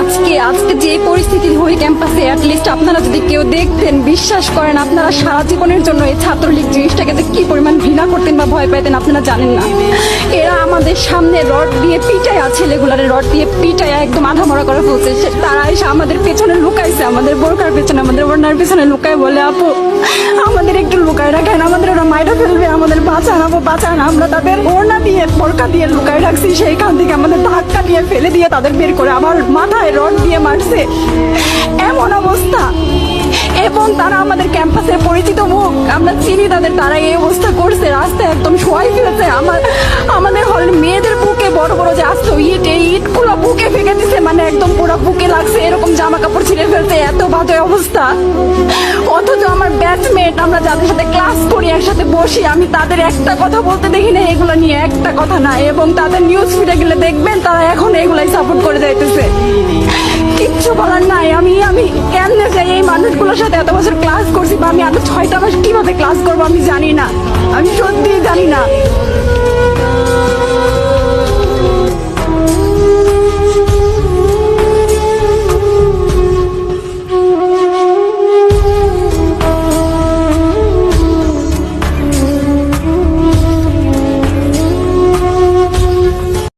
আজকে আজকে যে পরিস্থিতি হয়ে ক্যাম্পাসে অ্যাটলিস্ট আপনারা যদি কেউ দেখতেন, বিশ্বাস করেন আপনারা সারা জীবনের জন্য এই ছাত্রলীগ জিনিসটাকে যে কি পরিমাণ ঘৃণা করতেন বা ভয় পাইতেন আপনারা জানেন না। এরা আমাদের সামনে রড দিয়ে পিটায় আছে, ছেলেগুলারে রড দিয়ে পিটায় একদম আধা মরা করে ফেলছে। তারা এসে আমাদের পেছনে লুকাইছে, আমাদের বোরকার পেছনে, আমাদের ওড়নার পেছনে লুকায় বলে আপু আমাদের একটু লুকায় রাখেন, আমাদের ওরা মাইরা ফেলবে, আমাদের বাঁচান আপু বাঁচান। আমরা তাদের ওড়না দিয়ে বোরকা দিয়ে লুকায় রাখছি, সেইখান থেকে আমাদের ধাক্কা দিয়ে ফেলে দিয়ে তাদের বের করে আমার মাথায় রড দিয়ে মারছে, এমন অবস্থা। এবং তারা আমাদের ক্যাম্পাসের পরিচিত মুখ, আমরা চিনি তাদের, তারা এই অবস্থা করছে, রাস্তায় একদম শোয়াই ফেলেছে। আমাদের হল মেয়েদের বুকে বড় বড় যে আসতো ইট, এই ইটগুলো বুকে ফেঁকে দিছে, মানে একদম পুরো বুকে লাগছে, এরকম জামা কাপড় ছিঁড়ে ফেলছে, এত বাজে অবস্থা। অথচ আমার ব্যাচমেট, আমরা যাদের সাথে ক্লাস করি একসাথে বসি, আমি তাদের একটা কথা বলতে দেখি না এগুলো নিয়ে, একটা কথা না। এবং তাদের নিউজ ফিডে গেলে দেখবেন তারা এখন এগুলাই সাপোর্ট করে যাইতেছে, কিচ্ছু বলার নাই। আমি কেমনে যাই এই মানুষগুলোর সাথে এত বছর ক্লাস করছি, বা আমি আরো 6টা মাস কিভাবে ক্লাস করবো আমি জানি না, আমি সত্যিই জানি না।